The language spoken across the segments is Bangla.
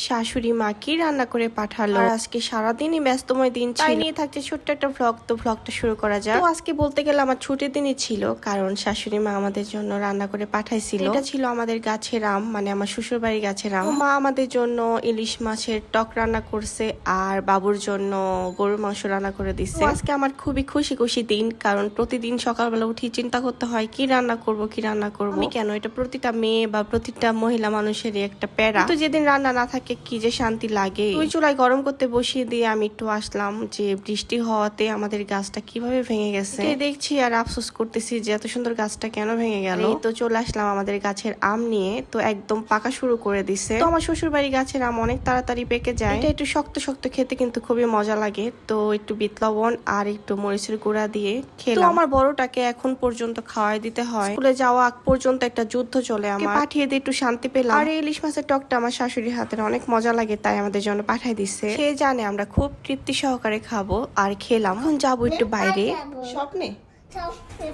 শাশুড়ি মা কি রান্না করে পাঠালো। আর আজকে সারাদিনই ব্যস্তময় দিন ছিল, তাই নিয়ে থাকছে ছোট্ট একটা ভ্লগ। তো ভ্লগটা শুরু করা যাক। তো আজকে বলতে গেলে আমার ছুটির দিনই ছিল, কারণ শাশুড়ি মা আমাদের জন্য রান্না করে পাঠাইছিল। এটা ছিল আমাদের গাছের আম, মানে আমার শ্বশুর বাড়ির গাছের আম। মা আমাদের জন্য ইলিশ মাছের টক রান্না করছে আর বাবুর জন্য গরুর মাংস রান্না করে দিচ্ছে। আজকে আমার খুবই খুশি দিন, কারণ প্রতিদিন সকালবেলা উঠি চিন্তা করতে হয় কি রান্না করব কি রান্না করব। আমি কেন, এটা প্রতিটা মেয়ে বা প্রতিটা মহিলা মানুষেরই একটা প্যারা। তো যেদিন রান্না না থাকে কি যে শান্তি লাগে। ওই চুলায় গরম করতে বসিয়ে দিয়ে আমি একটু আসলাম যে বৃষ্টি হওয়াতে আমাদের গাছটা কিভাবে ভেঙে গেছে দেখছি, আর আফসোস করতেছি যে এত সুন্দর গাছটা কেন ভেঙে গেল। তো চলে আসলাম আমাদের গাছের আম নিয়ে, তো একদম পাকা শুরু করে দিছে। তো আমার শ্বশুর বাড়ি গাছের আম অনেক তাড়াতাড়ি পেকে যায়। এটা একটু শক্ত শক্ত খেতে কিন্তু খুবই মজা লাগে। তো একটু বিট লবণ আর একটু মরিচের গুঁড়া দিয়ে খেলাম। তো আমার বড়টাকে এখন পর্যন্ত খাওয়াই দিতে হয়। স্কুলে যাওয়া আগ পর্যন্ত একটা যুদ্ধ চলে, আমার পাঠিয়ে দিয়ে একটু শান্তি পেলাম। আর ইলিশ মাছের টকটা আমার শাশুড়ির হাতের অনেক মজা লাগে, তাই আমাদের জন্য পাঠিয়ে দিচ্ছে। সে জানে আমরা খুব তৃপ্তি সহকারে খাবো। আর খেলাম। এখন যাবো একটু বাইরে। স্বপ্নে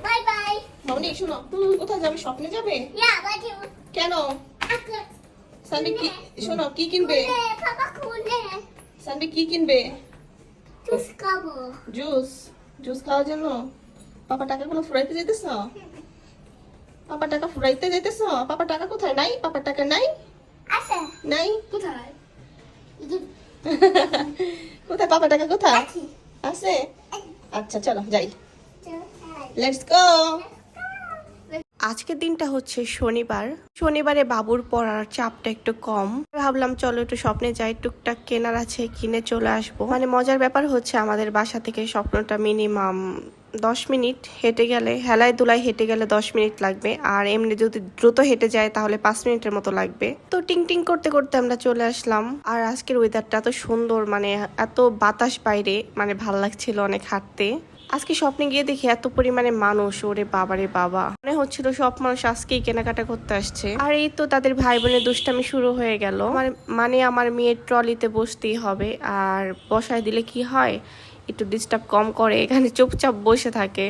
বাই বাই। মামনি শোনো, কোথায় যাবে? স্বপ্নে যাবে? কেন? সানবি কি, শোনো, কি কিনবে? পাপা খুলে সানবি কি কিনবে? জুস খাবো। জুস খাওয়ার জন্য পাপা টাকাগুলো ফুরাইতে যাইতেছ? পাপা টাকা ফুরাইতে যাইতেছ? পাপা টাকা কোথায়? নাই, পাপার টাকা নাই। আছে নাই কোথায়? কোথায় পাপা টাকা কোথায় আছে আছে? আচ্ছা চলো যাই, লেটস গো। আজকের দিনটা হচ্ছে শনিবার। শনিবারে বাবুর পড়ার চাপটা একটু কম। ভাবলাম চলো একটু স্বপ্নে যাই, টুকটাক কেনার আছে কিনে চলে আসবো। মানে মজার ব্যাপার হচ্ছে আমাদের বাসা থেকে স্বপ্নটা মিনিমাম 10 মিনিট হেঁটে গেলে, হেলায় দুলায় হেঁটে গেলে 10 মিনিট লাগবে। আর এমনি যদি দ্রুত হেঁটে যায় তাহলে 5 মিনিটের মতো লাগবে। তো টিং টিং করতে করতে আমরা চলে আসলাম। আর আজকের ওয়েদারটা এত সুন্দর, মানে এত বাতাস বাইরে, মানে ভাল লাগছিল অনেক হাঁটতে। আজকে স্বপ্নে গিয়ে দেখি এত পরিমাণে মানুষ, ওরে বাবারে বাবা, মনে হচ্ছিল সব মানুষ আজকেই কেনাকাটা করতে আসছে। আর এই তো তাদের ভাই বোনের দুষ্টামি শুরু হয়ে গেল। মানে আমার মেয়ের ট্রলিতে বসতেই হবে, আর বসায় দিলে কি হয় একটু ডিস্টার্ব কম করে, এখানে চুপচাপ বসে থাকে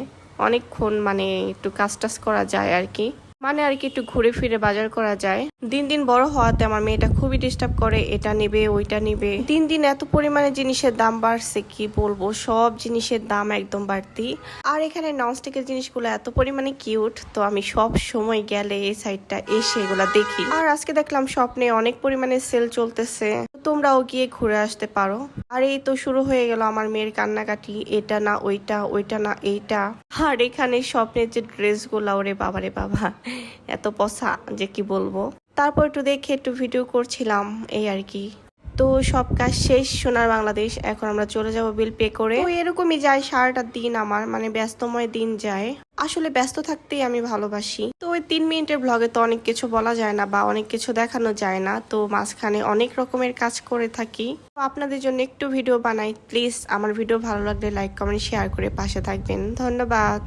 অনেকক্ষণ, মানে একটু কাজ টাজ করা যায় আর কি, মানে আর কি একটু ঘুরে ফিরে বাজার করা যায়। দিন দিন বড় হওয়াতে আমার মেয়েটা খুবই ডিস্টার্ব করে, এটা নেবে ওইটা নেবে। দিন দিন এত পরিমাণে জিনিসের দাম বাড়ছে কি বলবো, সব জিনিসের দাম একদম বাড়তি। আর এখানে ননস্টিকের জিনিসগুলো এত পরিমাণে কিউট, তো আমি সব সময় গেলে এই সাইডটা এসে এগুলা দেখি। আর আজকে দেখলাম স্বপ্নে অনেক পরিমাণে সেল চলতেছে, তোমরাও গিয়ে ঘুরে আসতে পারো। আর এই তো শুরু হয়ে গেল আমার মেয়ের কান্নাকাটি, এটা না ওইটা, ওইটা না এইটা। আর এখানে স্বপ্নের যে ড্রেসগুলা, ওরে বাবারে বাবা, এত পসা যে কি বলবো। তারপর একটু দেখে একটু ভিডিও করছিলাম, এই আর কি। তো সব কাজ শেষ সোনার বাংলাদেশ, এখন আমরা চলে যাব বিল পে করে। তো এরকমই যায় সারাটা দিন আমার, মানে ব্যস্তময় দিন যায়। আসলে ব্যস্ত থাকতেই আমি ভালোবাসি। তো ওই 3 মিনিটের ব্লগে তো অনেক কিছু বলা যায় না বা অনেক কিছু দেখানো যায় না, তো মাঝখানে অনেক রকমের কাজ করে থাকি। তো আপনাদের জন্য একটু ভিডিও বানাই, প্লিজ আমার ভিডিও ভালো লাগলে লাইক কমেন্ট শেয়ার করে পাশে থাকবেন। ধন্যবাদ।